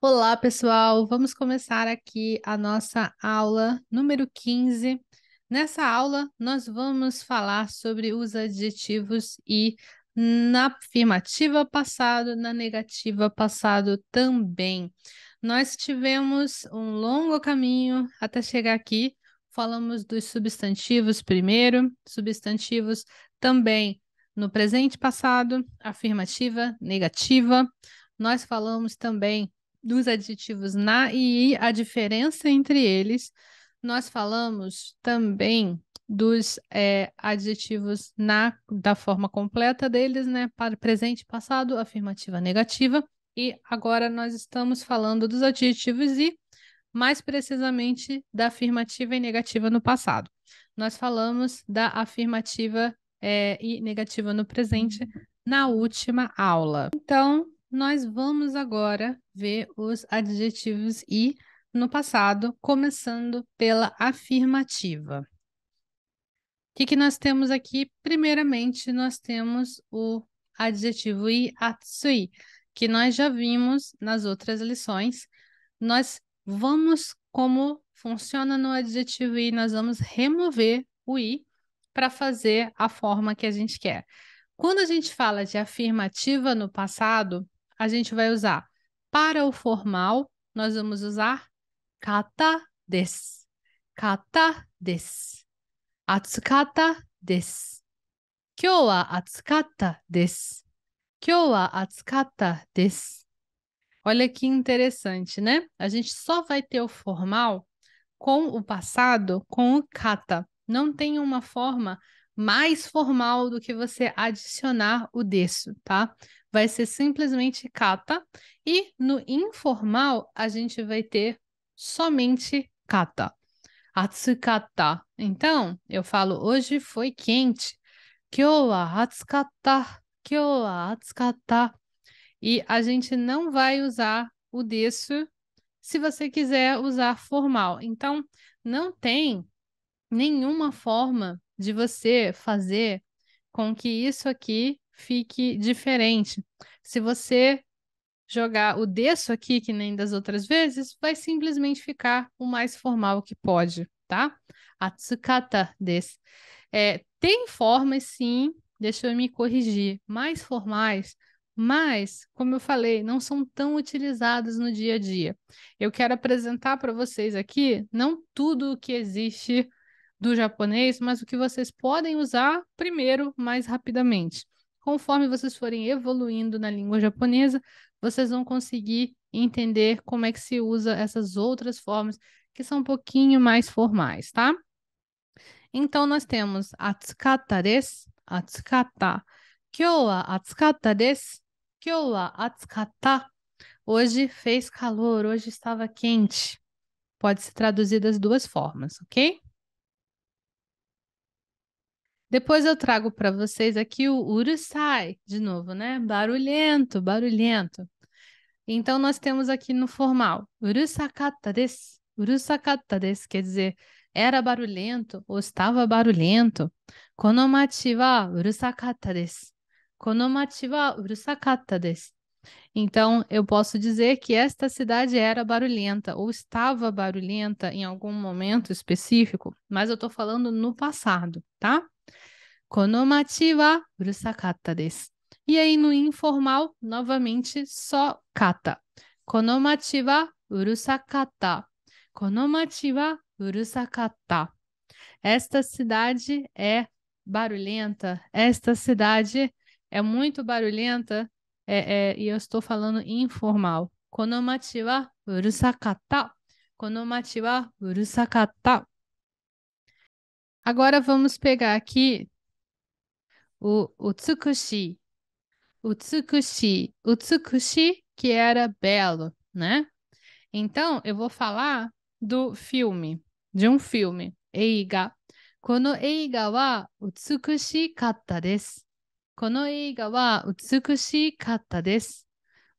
Olá, pessoal! Vamos começar aqui a nossa aula número 15. Nessa aula, nós vamos falar sobre os adjetivos e na afirmativa passado, na negativa passado também. Nós tivemos um longo caminho até chegar aqui. Falamos dos substantivos primeiro, substantivos também no presente passado, afirmativa, negativa. Nós falamos também dos adjetivos na e a diferença entre eles. Nós falamos também dos adjetivos da forma completa deles, né? Para presente, passado, afirmativa, negativa. E agora nós estamos falando dos adjetivos e, mais precisamente, da afirmativa e negativa no passado. Nós falamos da afirmativa e negativa no presente na última aula. Então, nós vamos agora ver os adjetivos e no passado, começando pela afirmativa. O que nós temos aqui? Primeiramente, nós temos o adjetivo i atsui, que nós já vimos nas outras lições. Nós vamos, como funciona no adjetivo i, nós vamos remover o i para fazer a forma que a gente quer. Quando a gente fala de afirmativa no passado, a gente vai usar para o formal, nós vamos usar kata desu. Kata desu. Atsukata desu. Kyou wa atsukata desu. Kyou wa atsukata desu. Olha que interessante, né? A gente só vai ter o formal com o passado, com o kata. Não tem uma forma mais formal do que você adicionar o desu, tá? Vai ser simplesmente kata. E no informal, a gente vai ter somente kata. Atsukata. Então, eu falo, hoje foi quente. Kyou wa atsukata. Kyou wa atsukata. E a gente não vai usar o desu se você quiser usar formal. Então, não tem nenhuma forma de você fazer com que isso aqui fique diferente. Se você jogar o desu aqui, que nem das outras vezes, vai simplesmente ficar o mais formal que pode, tá? Atsukata desu. Tem formas, sim, deixa eu me corrigir, mais formais, mas, como eu falei, não são tão utilizadas no dia a dia. Eu quero apresentar para vocês aqui não tudo o que existe do japonês, mas o que vocês podem usar primeiro, mais rapidamente. Conforme vocês forem evoluindo na língua japonesa, vocês vão conseguir entender como é que se usa essas outras formas que são um pouquinho mais formais, tá? Então, nós temos atsukata desu, atsukata. Kyou wa atsukata desu, kyou wa atsukata. Hoje fez calor, hoje estava quente. Pode ser traduzido das duas formas, ok? Depois eu trago para vocês aqui o urusai, de novo, né? Barulhento, barulhento. Então, nós temos aqui no formal, urusakata desu, urusakata desu, quer dizer, era barulhento ou estava barulhento. Kono machi wa urusakata desu. Kono machi wa urusakata desu. Então, eu posso dizer que esta cidade era barulhenta ou estava barulhenta em algum momento específico, mas eu estou falando no passado, tá? Kono machi wa urusakata desu. E aí, no informal, novamente, só kata. Kono machi wa urusakata. Kono machi wa urusakata. Esta cidade é barulhenta. Esta cidade é muito barulhenta. E eu estou falando informal. Kono machi wa urusakata. Kono machi wa urusakata. Agora vamos pegar aqui o Utsukushi. Utsukushi. Utsukushi, que era belo, né? Então, eu vou falar do filme, de um filme, Eiga. Kono eiga wa utsukushi katta desu. Kono eiga wa utsukushi katta desu.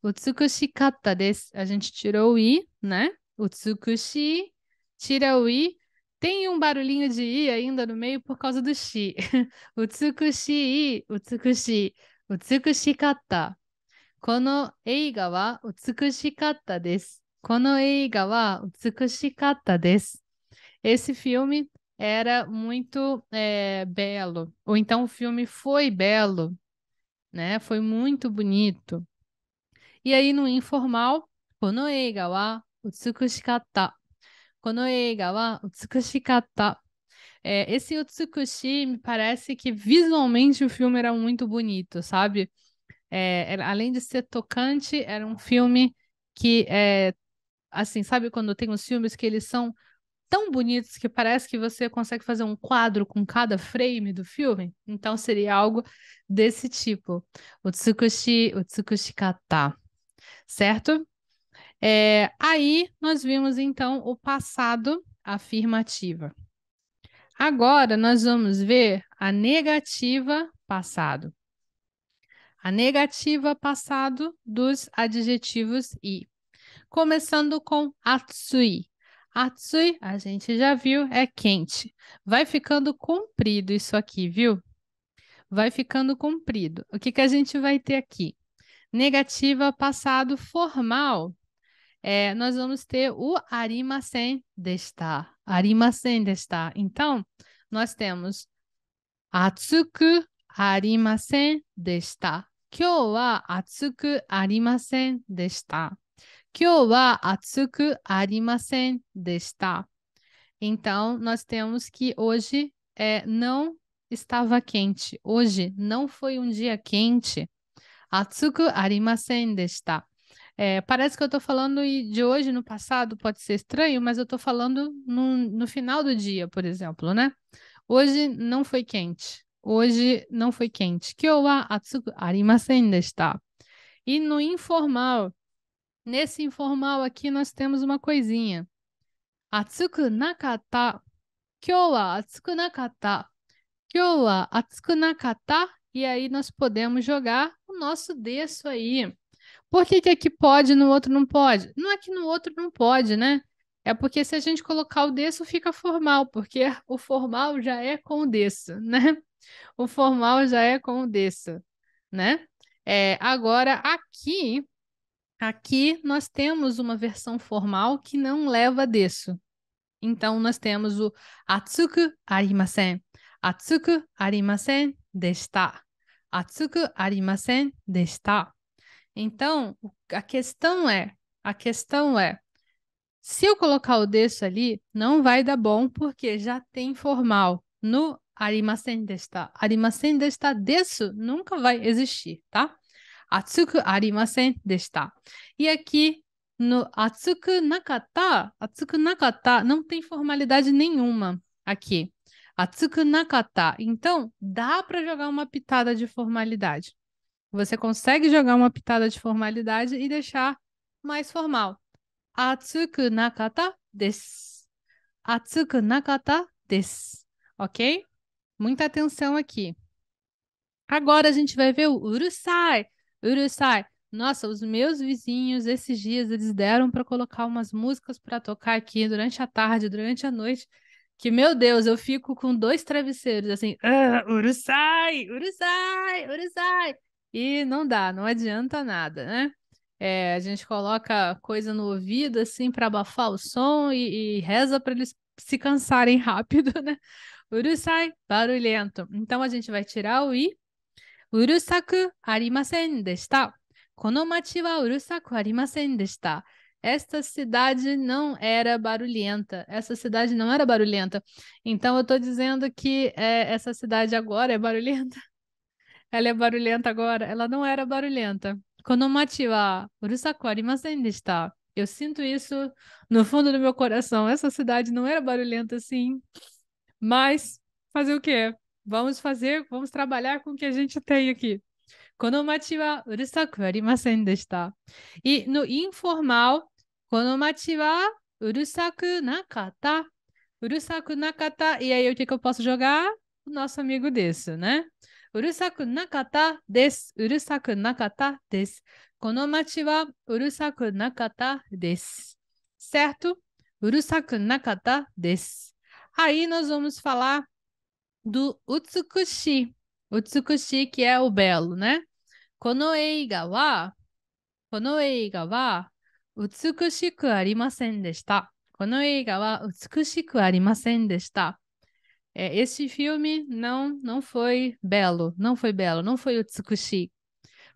Utsukushi katta desu. A gente tirou o i, né? Utsukushi, tira o i. Tem um barulhinho de i ainda no meio por causa do shi. Utsukushi i, utsukushi. Utsukushi katta. kono eiga wa utsukushikatta desu. Kono eiga wa utsukushikatta desu. Esse filme era muito belo. Ou então o filme foi belo, né? Foi muito bonito. E aí no informal, kono eiga wa utsukushikatta. Kono eiga wa utsukushikatta. Esse Utsukushi me parece que visualmente o filme era muito bonito, sabe? Além de ser tocante, era um filme que, assim, sabe quando tem os filmes que eles são tão bonitos que parece que você consegue fazer um quadro com cada frame do filme? Então seria algo desse tipo. Utsukushi, Utsukushikata, certo? Aí nós vimos então o passado afirmativa. Agora nós vamos ver a negativa passado. A negativa passado dos adjetivos i. Começando com atsui. Atsui, a gente já viu, é quente. Vai ficando comprido isso aqui, viu? Vai ficando comprido. O que que a gente vai ter aqui? Negativa passado formal. Nós vamos ter o arimasen desta. Arimasen desta. Então, nós temos atsuku arimasen desta. Kyou wa atsuku arimasen desta. Kyou wa atsuku arimasen desta. Então, nós temos que hoje não estava quente. Hoje não foi um dia quente. Atsuku arimasen desta. Parece que eu estou falando de hoje no passado, pode ser estranho, mas eu estou falando no final do dia, por exemplo, né? Hoje não foi quente. Hoje não foi quente. Kyou wa atsuku arimasen desta. E no informal, nesse informal aqui nós temos uma coisinha. Atsuku nakata. Kyou wa atsuku nakata. Kyou wa atsuku nakata. E aí nós podemos jogar o nosso desu aí. Por que que aqui pode e no outro não pode? Não é que no outro não pode, né? É porque se a gente colocar o desu fica formal, porque o formal já é com o desu, né? O formal já é com o desu, né? Agora aqui nós temos uma versão formal que não leva desu. Então nós temos o atsuku arimasen. Atsuku arimasen deshita. Atsuku arimasen deshita. Então, a questão é, se eu colocar o desu ali, não vai dar bom, porque já tem formal. No arimasen deshita. Arimasen deshita desu nunca vai existir, tá? Atsuku arimasen deshita. E aqui, no atsuku nakata não tem formalidade nenhuma aqui. Atsuku nakata. Então, dá para jogar uma pitada de formalidade. Você consegue jogar uma pitada de formalidade e deixar mais formal. Atsuku nakata desu. Atsuku nakata desu. Ok? Muita atenção aqui. Agora a gente vai ver o urusai. Urusai. Nossa, os meus vizinhos esses dias eles deram para colocar umas músicas para tocar aqui durante a tarde, durante a noite. Que, meu Deus, eu fico com dois travesseiros assim, urusai, urusai, urusai. E não dá, não adianta nada, né? A gente coloca coisa no ouvido assim para abafar o som e reza para eles se cansarem rápido, né? Urusai, barulhento. Então a gente vai tirar o i. Urusaku arimasen deshita. Kono machi wa urusaku arimasen deshita. Esta cidade não era barulhenta. Essa cidade não era barulhenta. Então eu estou dizendo que essa cidade agora é barulhenta. Ela é barulhenta agora. Ela não era barulhenta. Kono machi wa urusaku arimasen deshita. Eu sinto isso no fundo do meu coração. Essa cidade não era barulhenta assim. Mas fazer o quê? Vamos trabalhar com o que a gente tem aqui. Kono machi wa urusaku arimasen deshita. E no informal, kono machi wa urusaku nakata. Urusaku nakata. E aí, o que que eu posso jogar? O nosso amigo desu, né? Urusaku nakata desu. Urusaku nakata desu. Kono machi wa urusaku nakata desu. Certo? Urusaku nakata desu. Aí nós vamos falar do utsukushi. Utsukushi, que é o belo, né? Kono eiga wa この映画は美しくありませんでした。この映画は美しくありませんでした。Esse filme não foi belo, não foi utsukushi.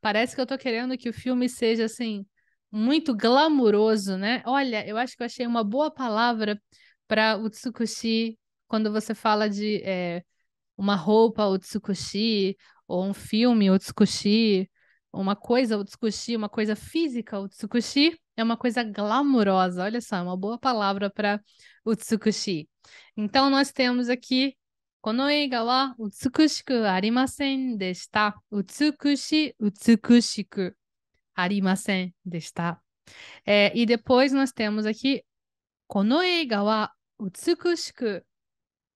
Parece que eu tô querendo que o filme seja assim muito glamuroso, né? Olha, eu acho que eu achei uma boa palavra para utsukushi quando você fala de uma roupa Utsukushi, ou um filme Utsukushi, uma coisa Utsukushi, uma coisa física Utsukushi, é uma coisa glamurosa. Olha só, é uma boa palavra para Utsukushi. Então, nós temos aqui, この映画は美しくありませんでした。美しくありませんでした。E depois nós temos aqui, この映画は美しく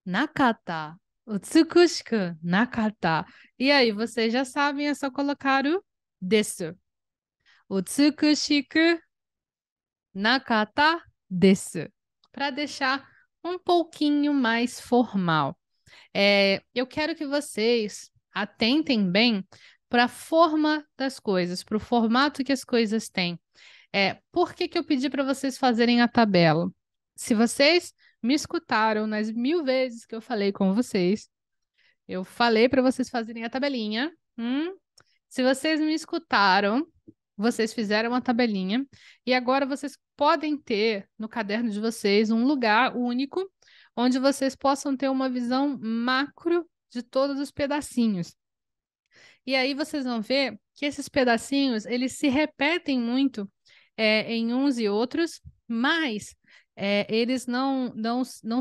Nakata. Utsukushiku nakata. E aí, vocês já sabem, é só colocar o desu. Utsukushiku nakata desu. Para deixar um pouquinho mais formal. Eu quero que vocês atentem bem para a forma das coisas, para o formato que as coisas têm. Por que que eu pedi para vocês fazerem a tabela? Se vocês me escutaram nas 1000 vezes que eu falei com vocês, eu falei para vocês fazerem a tabelinha. Se vocês me escutaram, vocês fizeram a tabelinha e agora vocês podem ter no caderno de vocês um lugar único onde vocês possam ter uma visão macro de todos os pedacinhos. E aí vocês vão ver que esses pedacinhos, eles se repetem muito em uns e outros, mas eles não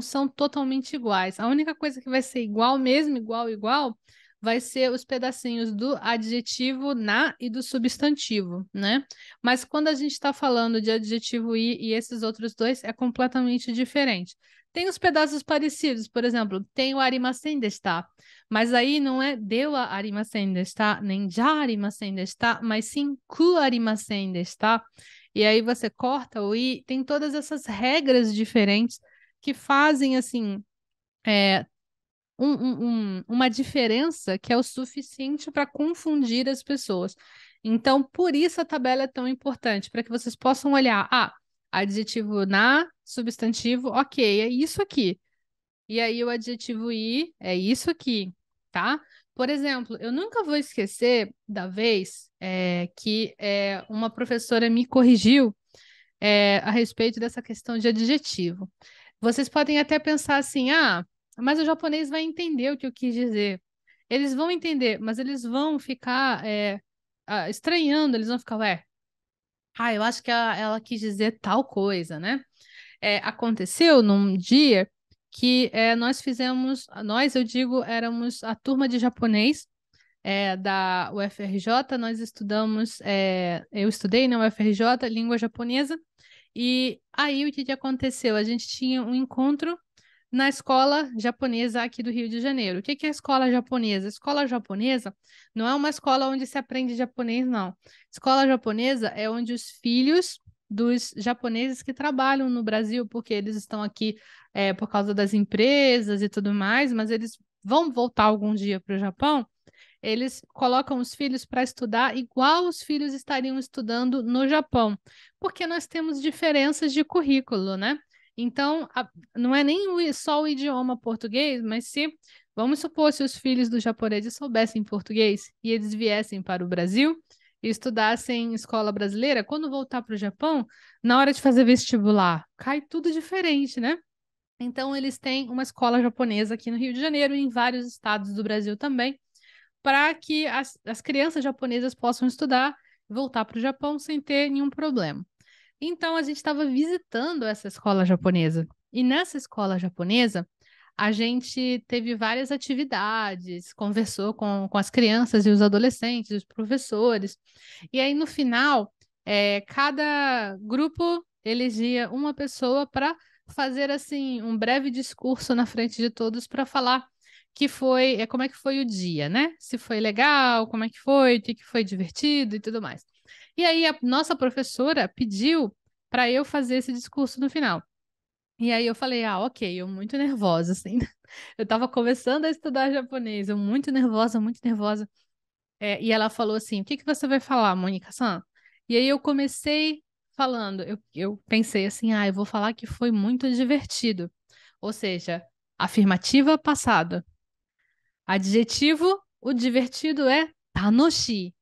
são totalmente iguais. A única coisa que vai ser igual mesmo, igual, vai ser os pedacinhos do adjetivo na e do substantivo, né? Mas quando a gente está falando de adjetivo e esses outros dois, é completamente diferente. Tem os pedaços parecidos, por exemplo, tem o arimasen desta, mas aí não é deu a arimasen desta, nem já arimasen desta, mas sim ku arimasen desta. E aí você corta o i, tem todas essas regras diferentes que fazem assim uma diferença que é o suficiente para confundir as pessoas. Então, por isso a tabela é tão importante, para que vocês possam olhar, adjetivo na, substantivo, ok, é isso aqui. E aí o adjetivo i é isso aqui, tá? Por exemplo, eu nunca vou esquecer da vez que uma professora me corrigiu a respeito dessa questão de adjetivo. Vocês podem até pensar assim, mas o japonês vai entender o que eu quis dizer. Eles vão entender, mas eles vão ficar estranhando, eles vão ficar, eu acho que ela quis dizer tal coisa, né? Aconteceu num dia que eu digo, éramos a turma de japonês da UFRJ, nós estudamos, eu estudei na UFRJ, língua japonesa, e aí o que que aconteceu? A gente tinha um encontro na escola japonesa aqui do Rio de Janeiro. O que que é a escola japonesa? A escola japonesa não é uma escola onde se aprende japonês, não. Escola japonesa é onde os filhos dos japoneses que trabalham no Brasil, porque eles estão aqui por causa das empresas e tudo mais, mas eles vão voltar algum dia para o Japão, eles colocam os filhos para estudar igual os filhos estariam estudando no Japão, porque nós temos diferenças de currículo, né? Então, não é nem só o idioma português, mas vamos supor, se os filhos dos japoneses soubessem português e eles viessem para o Brasil e estudassem escola brasileira, quando voltar para o Japão, na hora de fazer vestibular, cai tudo diferente, né? Então, eles têm uma escola japonesa aqui no Rio de Janeiro e em vários estados do Brasil também, para que as crianças japonesas possam estudar e voltar para o Japão sem ter nenhum problema. Então, a gente estava visitando essa escola japonesa. E nessa escola japonesa, a gente teve várias atividades, conversou com as crianças e os adolescentes, os professores. E aí, no final, cada grupo elegia uma pessoa para fazer assim um breve discurso na frente de todos para falar como é que foi o dia, né? Se foi legal, como é que foi, o que que foi divertido e tudo mais. E aí a nossa professora pediu para eu fazer esse discurso no final. E aí eu falei, ok, eu muito nervosa, assim. Eu estava começando a estudar japonês, eu muito nervosa, muito nervosa. E ela falou assim, o que que você vai falar, Mônica-san? E aí eu comecei falando, eu pensei assim, eu vou falar que foi muito divertido. Ou seja, afirmativa passada. Adjetivo, o divertido é tanoshi,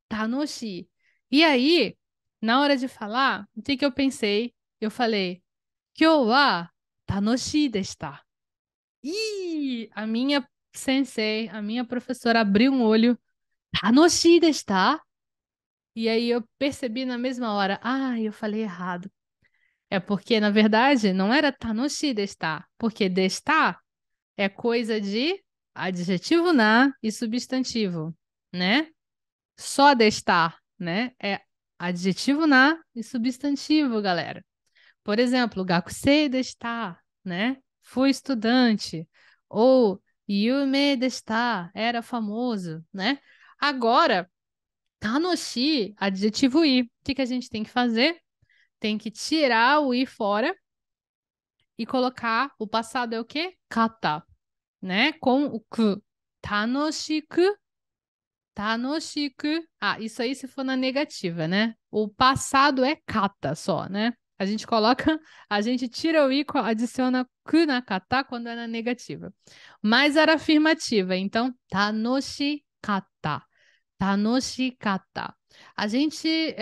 tanoshi. E aí, na hora de falar, o que que eu pensei? Eu falei, kyou wa tanoshi deshita. E a minha sensei, a minha professora abriu um olho, tanoshi deshita? E aí eu percebi na mesma hora, eu falei errado. É porque, na verdade, não era tanoshi deshita, porque deshita é coisa de adjetivo na e substantivo, né? Só destar, né? É adjetivo na e substantivo, galera. Por exemplo, gakusei deshita, né? Fui estudante. Ou yume deshita, era famoso, né? Agora, tanoshi, adjetivo i. O que que a gente tem que fazer? Tem que tirar o i fora e colocar o passado é o quê? Kata, né? Com o ku. Tanoshiku, tanoshiku. Isso aí se for na negativa, né? O passado é kata só, né? A gente coloca, a gente tira o i, adiciona ku na kata quando é na negativa. Mas era afirmativa, então tanoshikata. Tanoshikata. A gente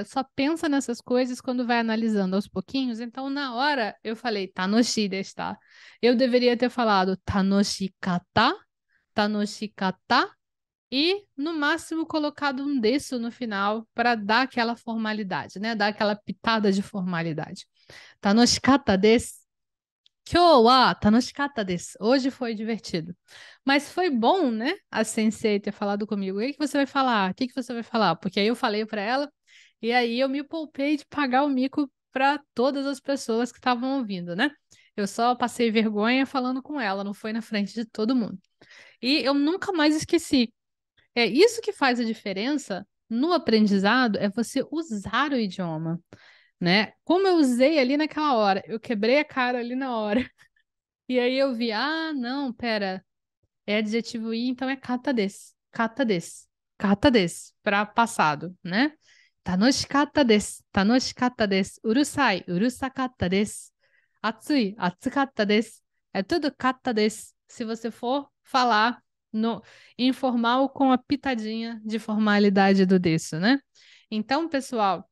só pensa nessas coisas quando vai analisando aos pouquinhos. Então, na hora, eu falei tanoshi deshita. Eu deveria ter falado tanoshikata, tanoshikata e, no máximo, colocado um desu no final para dar aquela formalidade, né? Dar aquela pitada de formalidade. Tanoshikata desu. Kyou wa tanoshikatta desu. Hoje foi divertido. Mas foi bom, né? A sensei ter falado comigo. O que que você vai falar? O que que você vai falar? Porque aí eu falei para ela e aí eu me poupei de pagar o mico para todas as pessoas que estavam ouvindo, né? Eu só passei vergonha falando com ela, não foi na frente de todo mundo. E eu nunca mais esqueci. É isso que faz a diferença no aprendizado, é você usar o idioma, né? Como eu usei ali naquela hora, eu quebrei a cara ali na hora. E aí eu vi, não, pera, é adjetivo i, então é kata desu, para passado, né? Tanoshikatta desu, tanoshikatta desu, urusai, urusakatta desu, atsui, atsukatta desu, é tudo kata desu, se você for falar no informal com a pitadinha de formalidade do desu, né? Então, pessoal,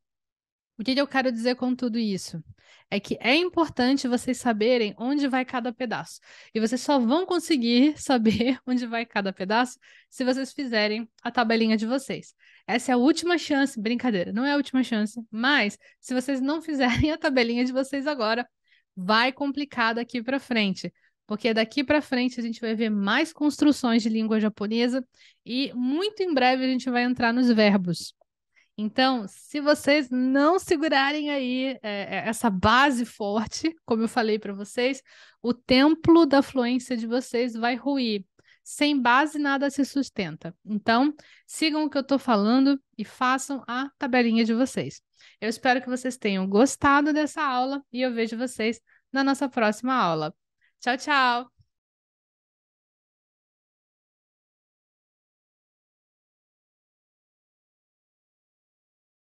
o que que eu quero dizer com tudo isso? É que é importante vocês saberem onde vai cada pedaço. E vocês só vão conseguir saber onde vai cada pedaço se vocês fizerem a tabelinha de vocês. Essa é a última chance, brincadeira, não é a última chance, mas se vocês não fizerem a tabelinha de vocês agora, vai complicar daqui para frente. Porque daqui para frente a gente vai ver mais construções de língua japonesa e muito em breve a gente vai entrar nos verbos. Então, se vocês não segurarem aí essa base forte, como eu falei para vocês, o templo da fluência de vocês vai ruir. Sem base, nada se sustenta. Então, sigam o que eu estou falando e façam a tabelinha de vocês. Eu espero que vocês tenham gostado dessa aula e eu vejo vocês na nossa próxima aula. Tchau, tchau!